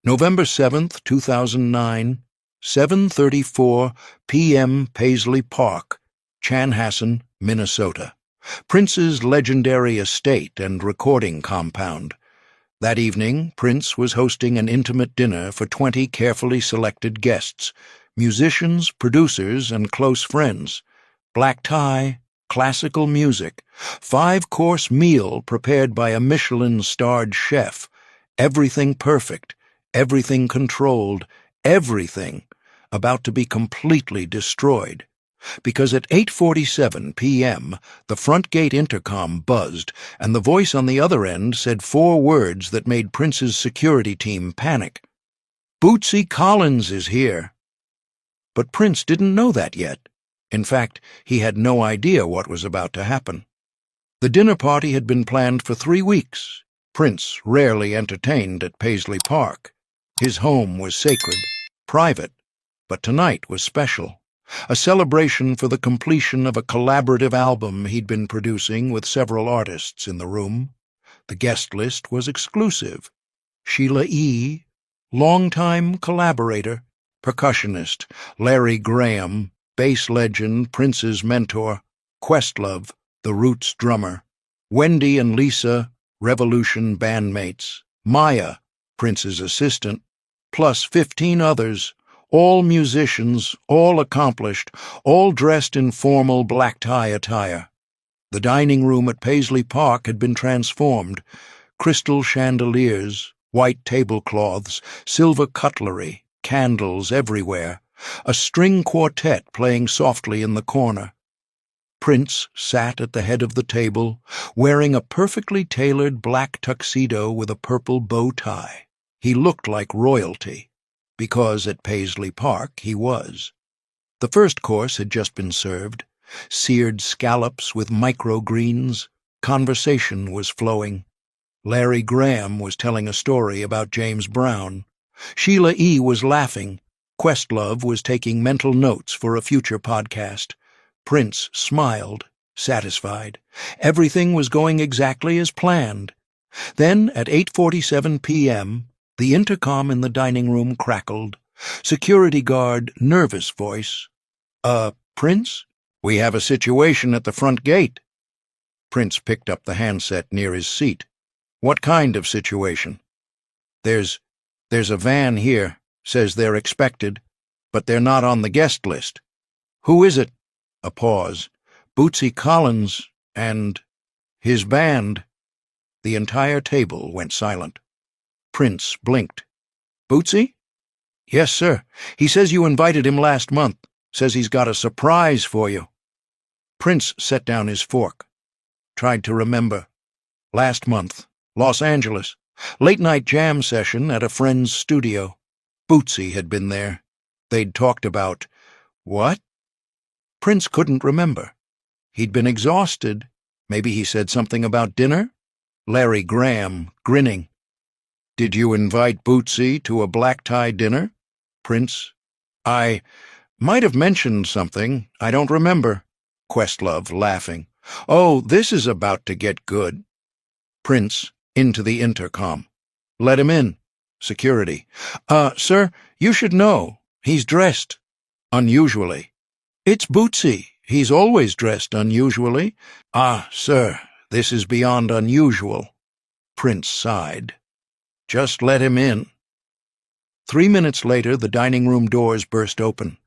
November 7th, 2009, 7:34 p.m. Paisley Park, Chanhassen, Minnesota. Prince's legendary estate and recording compound. That evening, Prince was hosting an intimate dinner for 20 carefully selected guests, musicians, producers, and close friends. Black tie, classical music, 5-course meal prepared by a Michelin-starred chef. Everything perfect, everything controlled, everything about to be completely destroyed. Because at 8:47 p.m., the front gate intercom buzzed, and the voice on the other end said 4 words that made Prince's security team panic. "Bootsy Collins is here." But Prince didn't know that yet. In fact, he had no idea what was about to happen. The dinner party had been planned for 3 weeks. Prince rarely entertained at Paisley Park. His home was sacred, private, but tonight was special. A celebration for the completion of a collaborative album he'd been producing with several artists in the room. The guest list was exclusive. Sheila E., longtime collaborator, percussionist, Larry Graham, bass legend, Prince's mentor, Questlove, the Roots drummer, Wendy and Lisa, Revolution bandmates, Maya, Prince's assistant, plus 15 others, all musicians, all accomplished, all dressed in formal black tie attire. The dining room at Paisley Park had been transformed. Crystal chandeliers, white tablecloths, silver cutlery, candles everywhere, a string quartet playing softly in the corner. Prince sat at the head of the table, wearing a perfectly tailored black tuxedo with a purple bow tie. He looked like royalty, because at Paisley Park he was. The first course had just been served, seared scallops with microgreens. Conversation was flowing. Larry Graham was telling a story about James Brown. Sheila E. was laughing. Questlove was taking mental notes for a future podcast. Prince smiled, satisfied. Everything was going exactly as planned. Then, at 8:47 p.m., the intercom in the dining room crackled. Security guard, nervous voice. Prince? We have a situation at the front gate." Prince picked up the handset near his seat. "What kind of situation?" There's a van here. Says they're expected, but they're not on the guest list." "Who is it?" A pause. "Bootsy Collins and his band." The entire table went silent. Prince blinked. "Bootsy?" "Yes, sir. He says you invited him last month. Says he's got a surprise for you." Prince set down his fork. Tried to remember. Last month, Los Angeles. Late-night jam session at a friend's studio. Bootsy had been there. They'd talked about... what? Prince couldn't remember. He'd been exhausted. Maybe he said something about dinner? Larry Graham, grinning. "Did you invite Bootsy to a black-tie dinner?" Prince. "I might have mentioned something. I don't remember." Questlove, laughing. "Oh, this is about to get good." Prince, into the intercom. "Let him in." Security. Sir, you should know. He's dressed unusually." "It's Bootsy. He's always dressed unusually." Sir, this is beyond unusual." Prince sighed. "Just let him in." 3 minutes later, the dining room doors burst open.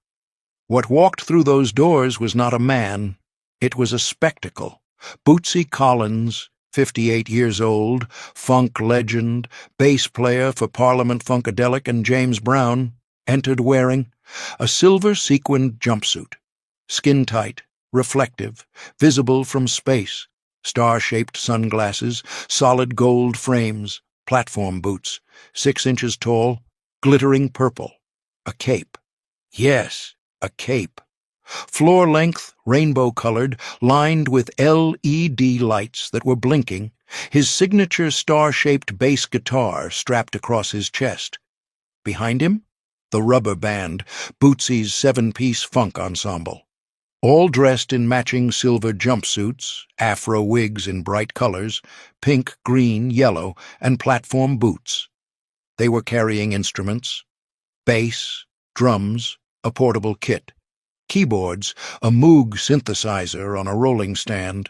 What walked through those doors was not a man. It was a spectacle. Bootsy Collins, 58 years old, funk legend, bass player for Parliament Funkadelic and James Brown, entered wearing a silver sequined jumpsuit, skin-tight, reflective, visible from space, star-shaped sunglasses, solid gold frames, platform boots, 6 inches tall, glittering purple, a cape. Yes, a cape. Floor-length, rainbow-colored, lined with LED lights that were blinking, his signature star-shaped bass guitar strapped across his chest. Behind him, the rubber band, Bootsy's 7-piece funk ensemble. All dressed in matching silver jumpsuits, afro wigs in bright colors, pink, green, yellow, and platform boots. They were carrying instruments: bass, drums, a portable kit, keyboards, a Moog synthesizer on a rolling stand,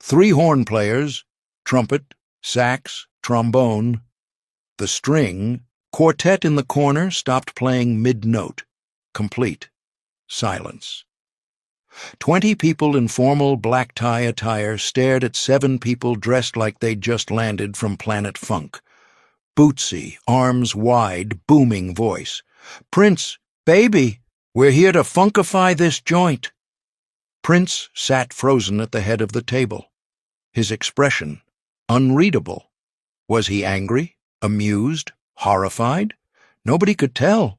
3 horn players, trumpet, sax, trombone. The string quartet in the corner stopped playing mid-note. Complete silence. 20 people in formal black tie attire stared at 7 people dressed like they'd just landed from Planet Funk. Bootsy, arms wide, booming voice. "Prince, baby, we're here to funkify this joint." Prince sat frozen at the head of the table. His expression unreadable. Was he angry, amused, horrified? Nobody could tell.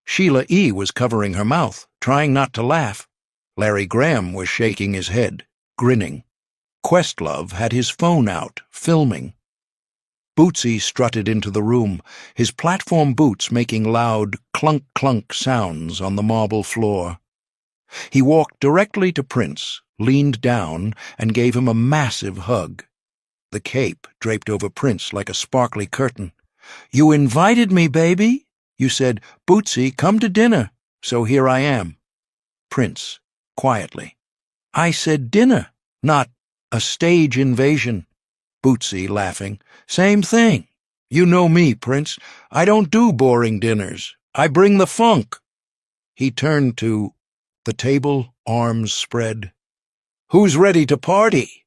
Sheila E. was covering her mouth, trying not to laugh. Larry Graham was shaking his head, grinning. Questlove had his phone out, filming. Bootsy strutted into the room, his platform boots making loud clunk-clunk sounds on the marble floor. He walked directly to Prince, leaned down, and gave him a massive hug. The cape draped over Prince like a sparkly curtain. "You invited me, baby. You said, 'Bootsy, come to dinner,' so here I am." Prince, quietly. "I said dinner, not a stage invasion." Bootsy, laughing. "Same thing. You know me, Prince. I don't do boring dinners. I bring the funk." He turned to the table, arms spread. "Who's ready to party?"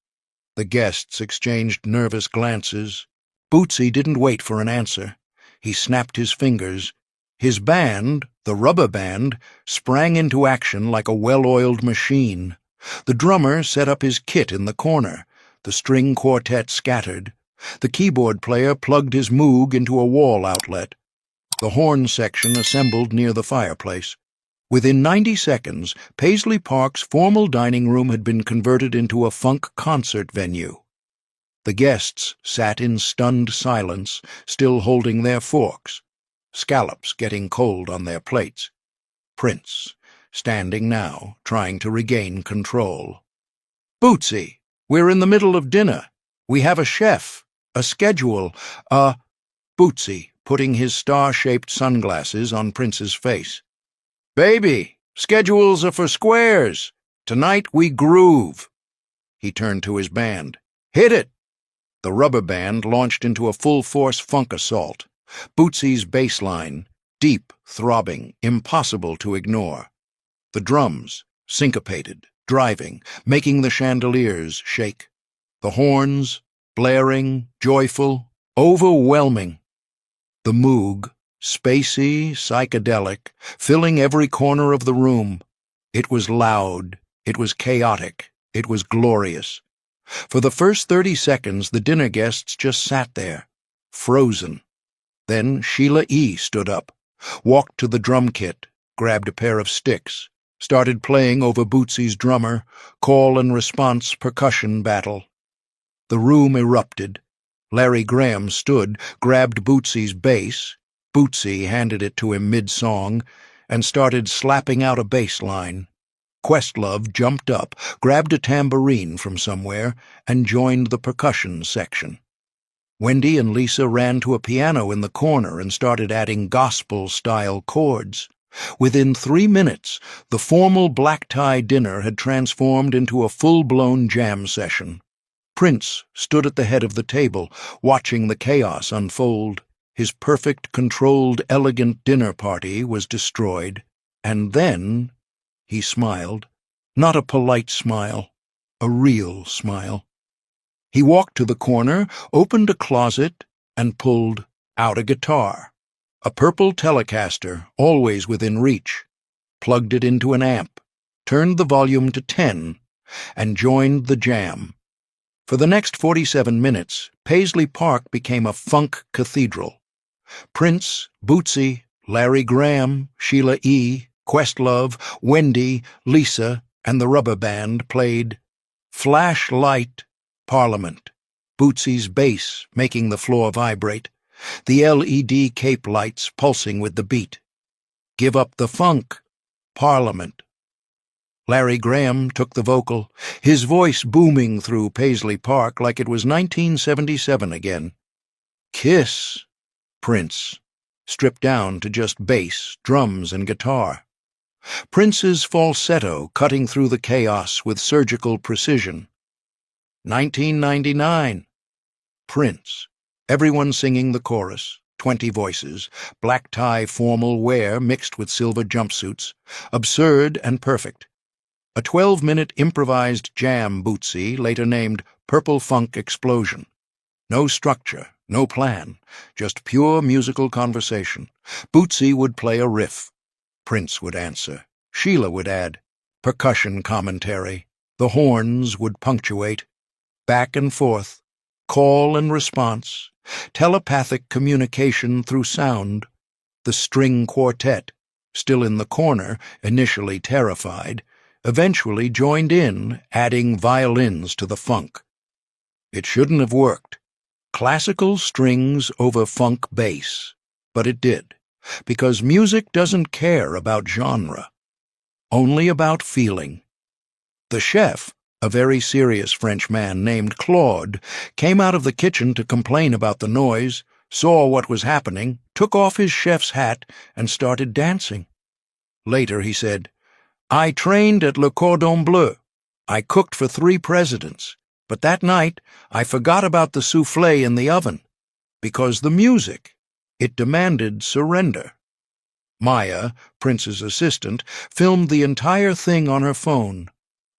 The guests exchanged nervous glances. Bootsy didn't wait for an answer. He snapped his fingers. His band, the rubber band, sprang into action like a well-oiled machine. The drummer set up his kit in the corner. The string quartet scattered. The keyboard player plugged his Moog into a wall outlet. The horn section assembled near the fireplace. Within 90 seconds, Paisley Park's formal dining room had been converted into a funk concert venue. The guests sat in stunned silence, still holding their forks, scallops getting cold on their plates. Prince, standing now, trying to regain control. "Bootsy, we're in the middle of dinner. We have a chef, a schedule, Bootsy, putting his star-shaped sunglasses on Prince's face. "Baby, schedules are for squares. Tonight we groove." He turned to his band. "Hit it!" The rubber band launched into a full-force funk assault. Bootsy's bass line, deep, throbbing, impossible to ignore. The drums, syncopated, driving, making the chandeliers shake. The horns, blaring, joyful, overwhelming. The Moog, spacey, psychedelic, filling every corner of the room. It was loud, it was chaotic, it was glorious. For the first 30 seconds, the dinner guests just sat there, frozen. Then Sheila E. stood up, walked to the drum kit, grabbed a pair of sticks, started playing over Bootsy's drummer, call and response percussion battle. The room erupted. Larry Graham stood, grabbed Bootsy's bass. Bootsy handed it to him mid-song and started slapping out a bass line. Questlove jumped up, grabbed a tambourine from somewhere, and joined the percussion section. Wendy and Lisa ran to a piano in the corner and started adding gospel-style chords. Within 3 minutes, the formal black-tie dinner had transformed into a full-blown jam session. Prince stood at the head of the table, watching the chaos unfold. His perfect, controlled, elegant dinner party was destroyed. And then he smiled. Not a polite smile, a real smile. He walked to the corner, opened a closet, and pulled out a guitar. A purple Telecaster, always within reach. Plugged it into an amp, turned the volume to 10, and joined the jam. For the next 47 minutes, Paisley Park became a funk cathedral. Prince, Bootsy, Larry Graham, Sheila E., Questlove, Wendy, Lisa, and the rubber band played Flashlight Parliament, Bootsy's bass making the floor vibrate, the LED cape lights pulsing with the beat. Give up the funk, Parliament. Larry Graham took the vocal, his voice booming through Paisley Park like it was 1977 again. Kiss, Prince, stripped down to just bass, drums, and guitar. Prince's falsetto cutting through the chaos with surgical precision. 1999. Prince. Everyone singing the chorus, 20 voices, black tie formal wear mixed with silver jumpsuits, absurd and perfect. A 12-minute improvised jam Bootsy, later named Purple Funk Explosion. No structure, no plan, just pure musical conversation. Bootsy would play a riff. Prince would answer. Sheila would add. Percussion commentary. The horns would punctuate. Back and forth. Call and response. Telepathic communication through sound. The string quartet, still in the corner, initially terrified, eventually joined in, adding violins to the funk. It shouldn't have worked. Classical strings over funk bass. But it did, because music doesn't care about genre, only about feeling. The chef, a very serious French man named Claude, came out of the kitchen to complain about the noise, saw what was happening, took off his chef's hat, and started dancing. Later he said, "I trained at Le Cordon Bleu. I cooked for 3 presidents. But that night, I forgot about the soufflé in the oven, because the music, it demanded surrender." Maya, Prince's assistant, filmed the entire thing on her phone.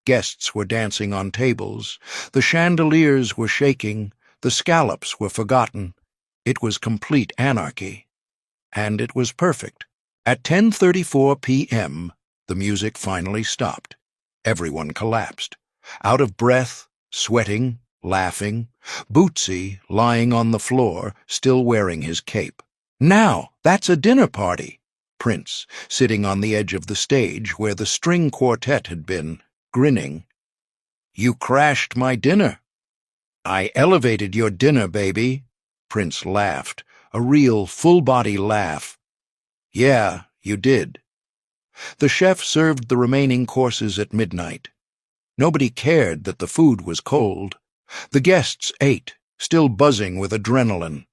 Guests were dancing on tables, the chandeliers were shaking, the scallops were forgotten. It was complete anarchy. And it was perfect. At 10:34 p.m., the music finally stopped. Everyone collapsed, out of breath, sweating, laughing, Bootsy lying on the floor, still wearing his cape. "Now, that's a dinner party." Prince, sitting on the edge of the stage where the string quartet had been, grinning. "You crashed my dinner." "I elevated your dinner, baby." Prince laughed, a real full-body laugh. "Yeah, you did." The chef served the remaining courses at midnight. Nobody cared that the food was cold. The guests ate, still buzzing with adrenaline.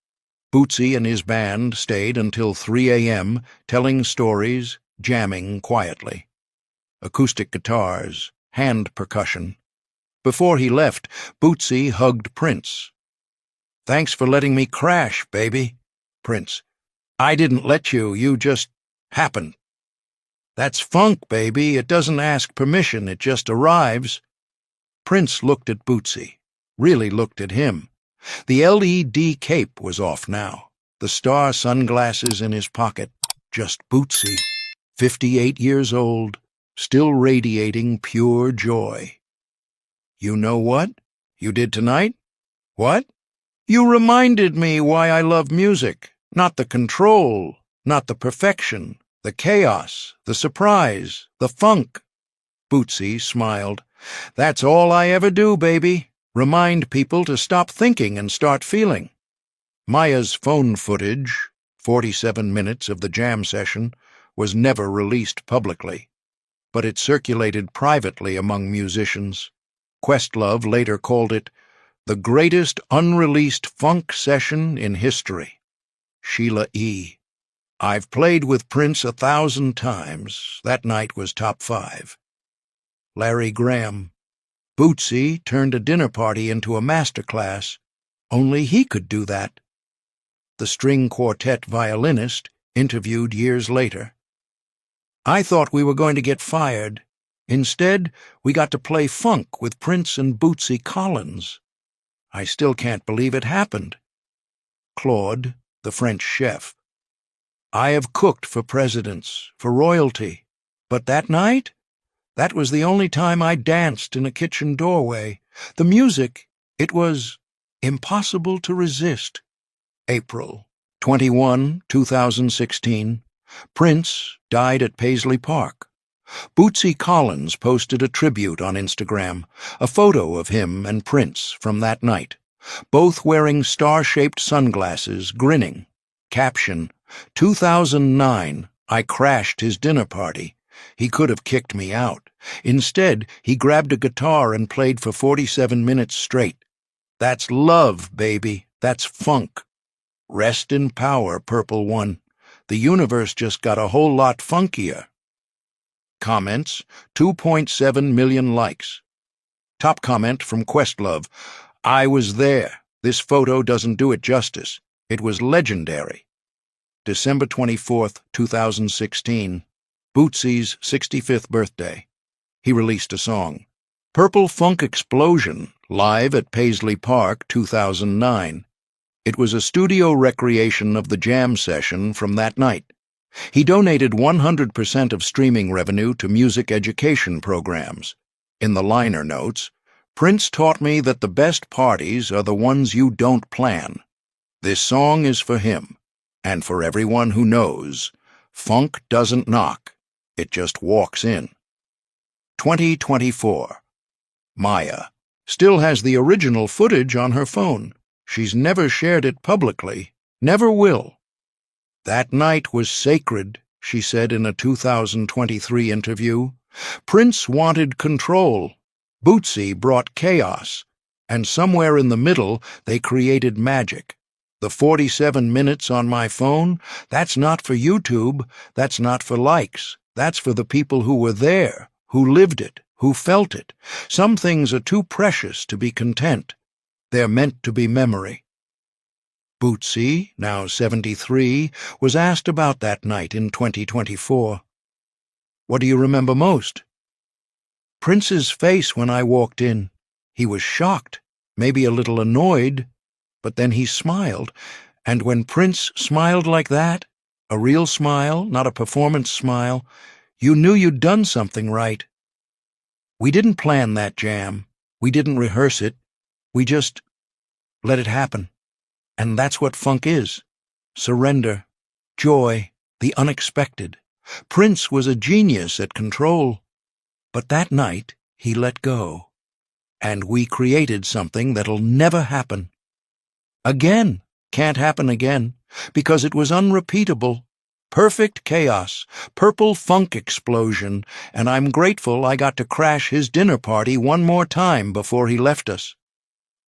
Bootsy and his band stayed until 3 a.m., telling stories, jamming quietly. Acoustic guitars, hand percussion. Before he left, Bootsy hugged Prince. "Thanks for letting me crash, baby." Prince, "I didn't let you, you just happened." "That's funk, baby. It doesn't ask permission, it just arrives." Prince looked at Bootsy, really looked at him. The LED cape was off now, the star sunglasses in his pocket. Just Bootsy, 58 years old, still radiating pure joy. "You know what you did tonight?" "What?" "You reminded me why I love music. Not the control, not the perfection. The chaos, the surprise, the funk." Bootsy smiled. "That's all I ever do, baby. Remind people to stop thinking and start feeling." Maya's phone footage, 47 minutes of the jam session, was never released publicly, but it circulated privately among musicians. Questlove later called it the greatest unreleased funk session in history. Sheila E. "I've played with Prince 1,000 times. That night was top 5. Larry Graham. Bootsy turned a dinner party into a master class. Only he could do that. The string quartet violinist, interviewed years later. "I thought we were going to get fired. Instead, we got to play funk with Prince and Bootsy Collins. I still can't believe it happened." Claude, the French chef. "I have cooked for presidents, for royalty, but that night? That was the only time I danced in a kitchen doorway. The music, it was impossible to resist." April 21, 2016. Prince died at Paisley Park. Bootsy Collins posted a tribute on Instagram, a photo of him and Prince from that night, both wearing star-shaped sunglasses, grinning. Caption, 2009, I crashed his dinner party. He could have kicked me out. Instead, he grabbed a guitar and played for 47 minutes straight. That's love, baby. That's funk. Rest in power, Purple One. The universe just got a whole lot funkier. Comments, 2.7 million likes. Top comment from Questlove. I was there. This photo doesn't do it justice. It was legendary. December 24th, 2016. Bootsy's 65th birthday. He released a song. Purple Funk Explosion, live at Paisley Park, 2009. It was a studio recreation of the jam session from that night. He donated 100% of streaming revenue to music education programs. In the liner notes, Prince taught me that the best parties are the ones you don't plan. This song is for him, and for everyone who knows, funk doesn't knock, it just walks in. 2024. Maya still has the original footage on her phone. She's never shared it publicly, never will. That night was sacred, she said in a 2023 interview. Prince wanted control. Bootsy brought chaos. And somewhere in the middle, they created magic. The 47 minutes on my phone, that's not for YouTube, that's not for likes. That's for the people who were there, who lived it, who felt it. Some things are too precious to be content. They're meant to be memory. Bootsy, now 73, was asked about that night in 2024. What do you remember most? Prince's face when I walked in. He was shocked, maybe a little annoyed, but then he smiled, and when Prince smiled like that, a real smile, not a performance smile, you knew you'd done something right. We didn't plan that jam. We didn't rehearse it. We just let it happen. And that's what funk is. Surrender, joy, the unexpected. Prince was a genius at control. But that night, he let go. And we created something that'll never happen. Again, can't happen again, because it was unrepeatable. Perfect chaos, purple funk explosion, and I'm grateful I got to crash his dinner party one more time before he left us.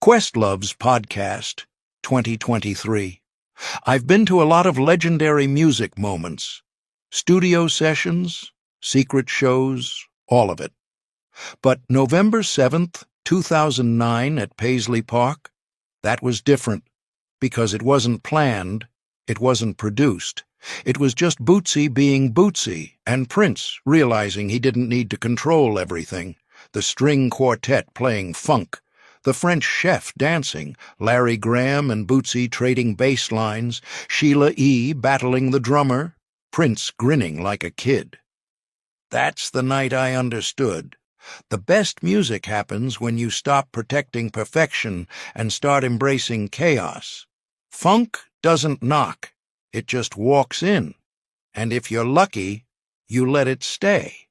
Questlove's podcast, 2023. I've been to a lot of legendary music moments. Studio sessions, secret shows, all of it. But November 7th, 2009 at Paisley Park, that was different, because it wasn't planned, it wasn't produced. It was just Bootsy being Bootsy, and Prince realizing he didn't need to control everything, the string quartet playing funk, the French chef dancing, Larry Graham and Bootsy trading bass lines, Sheila E. battling the drummer, Prince grinning like a kid. That's the night I understood. The best music happens when you stop protecting perfection and start embracing chaos. Funk doesn't knock, it just walks in, and if you're lucky, you let it stay.